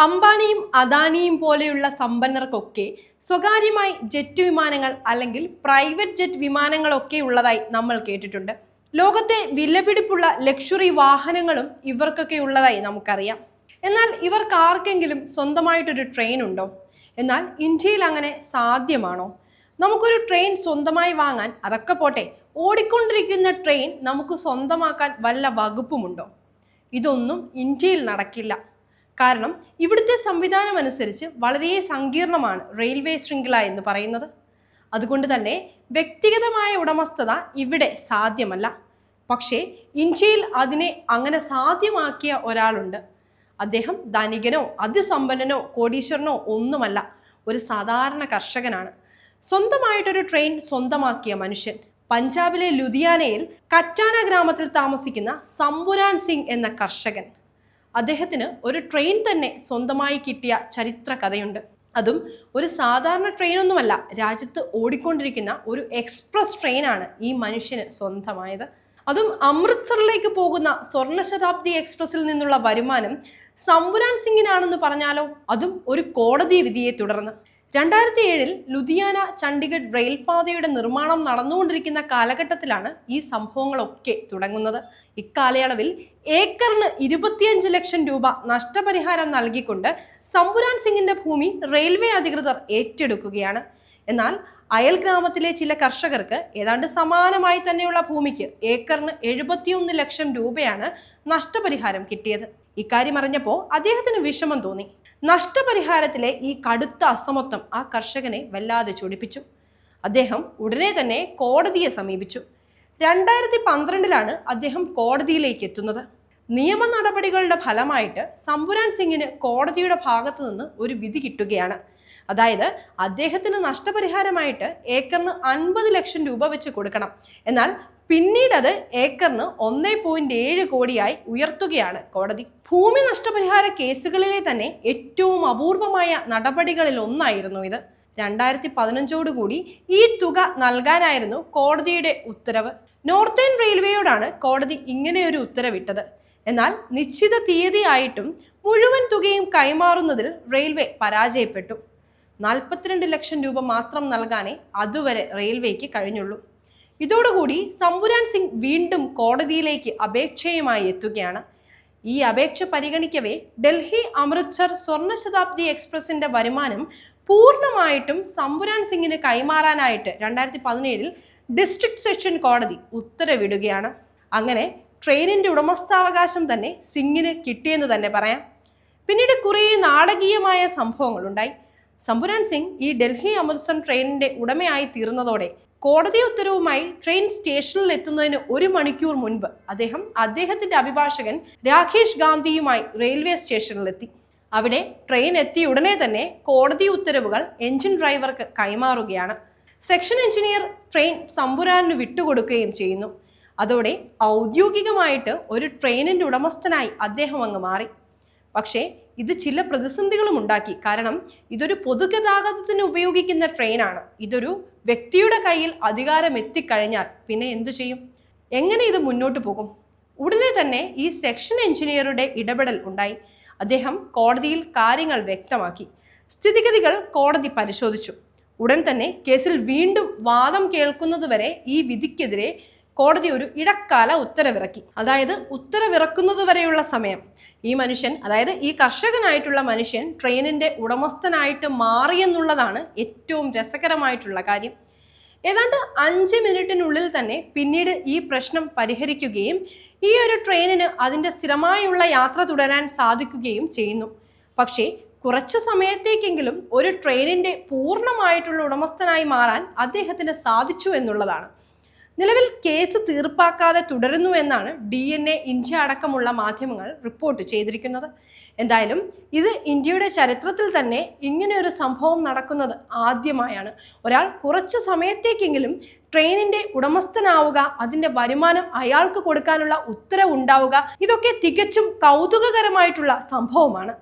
അംബാനിയും അദാനിയും പോലെയുള്ള സമ്പന്നർക്കൊക്കെ സ്വകാര്യമായി ജെറ്റ് വിമാനങ്ങൾ അല്ലെങ്കിൽ പ്രൈവറ്റ് ജെറ്റ് വിമാനങ്ങളൊക്കെ ഉള്ളതായി നമ്മൾ കേട്ടിട്ടുണ്ട്. ലോകത്തെ വിലപിടിപ്പുള്ള ലക്ഷറി വാഹനങ്ങളും ഇവർക്കൊക്കെ ഉള്ളതായി നമുക്കറിയാം. എന്നാൽ ഇവർക്ക് ആർക്കെങ്കിലും സ്വന്തമായിട്ടൊരു ട്രെയിൻ ഉണ്ടോ? എന്നാൽ ഇന്ത്യയിൽ അങ്ങനെ സാധ്യമാണോ? നമുക്കൊരു ട്രെയിൻ സ്വന്തമായി വാങ്ങാൻ അതൊക്കെ പോട്ടെ, ഓടിക്കൊണ്ടിരിക്കുന്ന ട്രെയിൻ നമുക്ക് സ്വന്തമാക്കാൻ വല്ല വകുപ്പുമുണ്ടോ? ഇതൊന്നും ഇന്ത്യയിൽ നടക്കില്ല. കാരണം ഇവിടുത്തെ സംവിധാനം അനുസരിച്ച് വളരെ സങ്കീർണമാണ് റെയിൽവേ ശൃംഖല എന്ന് പറയുന്നത്. അതുകൊണ്ട് തന്നെ വ്യക്തിഗതമായ ഉടമസ്ഥത ഇവിടെ സാധ്യമല്ല. പക്ഷേ ഇന്ത്യയിൽ അതിനെ അങ്ങനെ സാധ്യമാക്കിയ ഒരാളുണ്ട്. അദ്ദേഹം ധനികനോ അതിസമ്പന്നനോ കോടീശ്വരനോ ഒന്നുമല്ല, ഒരു സാധാരണ കർഷകനാണ്. സ്വന്തമായിട്ടൊരു ട്രെയിൻ സ്വന്തമാക്കിയ മനുഷ്യൻ. പഞ്ചാബിലെ ലുധിയാനയിൽ കറ്റാന ഗ്രാമത്തിൽ താമസിക്കുന്ന സമ്പുരാൻ സിംഗ് എന്ന കർഷകൻ. അദ്ദേഹത്തിന് ഒരു ട്രെയിൻ തന്നെ സ്വന്തമായി കിട്ടിയ ചരിത്ര കഥയുണ്ട്. അതും ഒരു സാധാരണ ട്രെയിനൊന്നുമല്ല, രാജ്യത്ത് ഓടിക്കൊണ്ടിരിക്കുന്ന ഒരു എക്സ്പ്രസ് ട്രെയിനാണ് ഈ മനുഷ്യന് സ്വന്തമായത്. അതും അമൃത്സറിലേക്ക് പോകുന്ന സ്വർണ്ണ ശതാബ്ദി എക്സ്പ്രസിൽ നിന്നുള്ള വരുമാനം സമ്പുരാൻ സിംഗിനാണെന്ന് പറഞ്ഞാലോ? അതും ഒരു കോടതി വിധിയെ തുടർന്ന്. 2007 ലുധിയാന ചണ്ഡിഗഡ് റെയിൽപാതയുടെ നിർമ്മാണം നടന്നുകൊണ്ടിരിക്കുന്ന കാലഘട്ടത്തിലാണ് ഈ സംഭവങ്ങളൊക്കെ തുടങ്ങുന്നത്. ഇക്കാലയളവിൽ ഏക്കറിന് 25 ലക്ഷം രൂപ നഷ്ടപരിഹാരം നൽകിക്കൊണ്ട് സമ്പുരാൻ സിംഗിന്റെ ഭൂമി റെയിൽവേ അധികൃതർ ഏറ്റെടുക്കുകയാണ്. എന്നാൽ അയൽ ഗ്രാമത്തിലെ ചില കർഷകർക്ക് ഏതാണ്ട് സമാനമായി തന്നെയുള്ള ഭൂമിക്ക് ഏക്കറിന് 71 ലക്ഷം രൂപയാണ് നഷ്ടപരിഹാരം കിട്ടിയത്. ഇക്കാര്യം അറിഞ്ഞപ്പോൾ അദ്ദേഹത്തിന് വിഷമം തോന്നി. നഷ്ടപരിഹാരത്തിലെ ഈ കടുത്ത അസമത്വം ആ കർഷകനെ വല്ലാതെ ചൊടിപ്പിച്ചു. അദ്ദേഹം ഉടനെ തന്നെ കോടതിയെ സമീപിച്ചു. 2012 അദ്ദേഹം കോടതിയിലേക്ക് എത്തുന്നത്. നിയമ നടപടികളുടെ ഫലമായിട്ട് സമ്പുരാൻ സിംഗിന് കോടതിയുടെ ഭാഗത്തു നിന്ന് ഒരു വിധി കിട്ടുകയാണ്. അതായത് അദ്ദേഹത്തിന് നഷ്ടപരിഹാരമായിട്ട് ഏക്കറിന് 50 ലക്ഷം രൂപ വെച്ച് കൊടുക്കണം. എന്നാൽ പിന്നീട് അത് ഏക്കറിന് 1.7 കോടിയായി ഉയർത്തുകയാണ് കോടതി. ഭൂമി നഷ്ടപരിഹാര കേസുകളിലെ തന്നെ ഏറ്റവും അപൂർവമായ നടപടികളിൽ ഒന്നായിരുന്നു ഇത്. 2015 കൂടി ഈ തുക നൽകാനായിരുന്നു കോടതിയുടെ ഉത്തരവ്. നോർത്തേൺ റെയിൽവേയോടാണ് കോടതി ഇങ്ങനെയൊരു ഉത്തരവിട്ടത്. എന്നാൽ നിശ്ചിത തീയതിയായിട്ടും മുഴുവൻ തുകയും കൈമാറുന്നതിൽ റെയിൽവേ പരാജയപ്പെട്ടു. 42 ലക്ഷം രൂപ മാത്രം നൽകാനേ അതുവരെ റെയിൽവേക്ക് കഴിഞ്ഞുള്ളൂ. ഇതോടുകൂടി സമ്പുരാൻ സിംഗ് വീണ്ടും കോടതിയിലേക്ക് അപേക്ഷയുമായി എത്തുകയാണ്. ഈ അപേക്ഷ പരിഗണിക്കവേ ഡൽഹി അമൃത്സർ സ്വർണ്ണ ശതാബ്ദി എക്സ്പ്രസിന്റെ വരുമാനം പൂർണ്ണമായിട്ടും സമ്പുരാൻ സിംഗിന് കൈമാറാനായിട്ട് 2017 ഡിസ്ട്രിക്ട് സെഷൻ കോടതി ഉത്തരവിടുകയാണ്. അങ്ങനെ ട്രെയിനിന്റെ ഉടമസ്ഥാവകാശം തന്നെ സിംഗിന് കിട്ടിയെന്ന് തന്നെ പറയാം. പിന്നീട് കുറേ നാടകീയമായ സംഭവങ്ങളുണ്ടായി. സമ്പുരാൻ സിംഗ് ഈ ഡൽഹി അമൃത്സർ ട്രെയിനിന്റെ ഉടമയായി തീർന്നതോടെ കോടതി ഉത്തരവുമായി ട്രെയിൻ സ്റ്റേഷനിൽ എത്തുന്നതിന് 1 മണിക്കൂർ മുൻപ് അദ്ദേഹത്തിന്റെ അഭിഭാഷകൻ രാകേഷ് ഗാന്ധിയുമായി റെയിൽവേ സ്റ്റേഷനിലെത്തി. അവിടെ ട്രെയിൻ എത്തിയ ഉടനെ തന്നെ കോടതി ഉത്തരവുകൾ എഞ്ചിൻ ഡ്രൈവർക്ക് കൈമാറുകയാണ്. സെക്ഷൻ എഞ്ചിനീയർ ട്രെയിൻ സമ്പുരാനിന് വിട്ടുകൊടുക്കുകയും ചെയ്യുന്നു. അതോടെ ഔദ്യോഗികമായിട്ട് ഒരു ട്രെയിനിന്റെ ഉടമസ്ഥനായി അദ്ദേഹം അങ്ങ് മാറി. പക്ഷേ ഇത് ചില പ്രതിസന്ധികളും ഉണ്ടാക്കി. കാരണം ഇതൊരു പൊതുഗതാഗതത്തിന് ഉപയോഗിക്കുന്ന ട്രെയിനാണ്. ഇതൊരു വ്യക്തിയുടെ കയ്യിൽ അധികാരം എത്തിക്കഴിഞ്ഞാൽ പിന്നെ എന്തു ചെയ്യും? എങ്ങനെ ഇത് മുന്നോട്ട് പോകും? ഉടനെ തന്നെ ഈ സെക്ഷൻ എഞ്ചിനീയറുടെ ഇടപെടൽ ഉണ്ടായി. അദ്ദേഹം കോടതിയിൽ കാര്യങ്ങൾ വ്യക്തമാക്കി. സ്ഥിതിഗതികൾ കോടതി പരിശോധിച്ചു. ഉടൻ തന്നെ കേസിൽ വീണ്ടും വാദം കേൾക്കുന്നതുവരെ ഈ വിധിക്കെതിരെ കോടതി ഒരു ഇടക്കാല ഉത്തരവിറക്കി. അതായത് ഉത്തരവിറക്കുന്നതുവരെയുള്ള സമയം ഈ മനുഷ്യൻ, അതായത് ഈ കർഷകനായിട്ടുള്ള മനുഷ്യൻ ട്രെയിനിന്റെ ഉടമസ്ഥനായിട്ട് മാറിയെന്നുള്ളതാണ് ഏറ്റവും രസകരമായിട്ടുള്ള കാര്യം. ഏതാണ്ട് 5 മിനിറ്റിനുള്ളിൽ തന്നെ പിന്നീട് ഈ പ്രശ്നം പരിഹരിക്കുകയും ഈ ഒരു ട്രെയിനിന് അതിൻ്റെ സ്ഥിരമായുള്ള യാത്ര തുടരാൻ സാധിക്കുകയും ചെയ്യുന്നു. പക്ഷേ കുറച്ച് സമയത്തേക്കെങ്കിലും ഒരു ട്രെയിനിന്റെ പൂർണ്ണമായിട്ടുള്ള ഉടമസ്ഥനായി മാറാൻ അദ്ദേഹത്തിന് സാധിച്ചു എന്നുള്ളതാണ്. നിലവിൽ കേസ് തീർപ്പാക്കാതെ തുടരുന്നു എന്നാണ് DNA ഇന്ത്യ അടക്കമുള്ള മാധ്യമങ്ങൾ റിപ്പോർട്ട് ചെയ്തിരിക്കുന്നത്. എന്തായാലും ഇത് ഇന്ത്യയുടെ ചരിത്രത്തിൽ തന്നെ ഇങ്ങനെ ഒരു സംഭവം നടക്കുന്നത് ആദ്യമായാണ്. ഒരാൾ കുറച്ച് സമയത്തേക്കെങ്കിലും ട്രെയിനിന്റെ ഉടമസ്ഥനാവുക, അതിന്റെ വരുമാനം അയാൾക്ക് കൊടുക്കാനുള്ള ഉത്തരവുണ്ടാവുക, ഇതൊക്കെ തികച്ചും കൗതുകകരമായിട്ടുള്ള സംഭവമാണ്.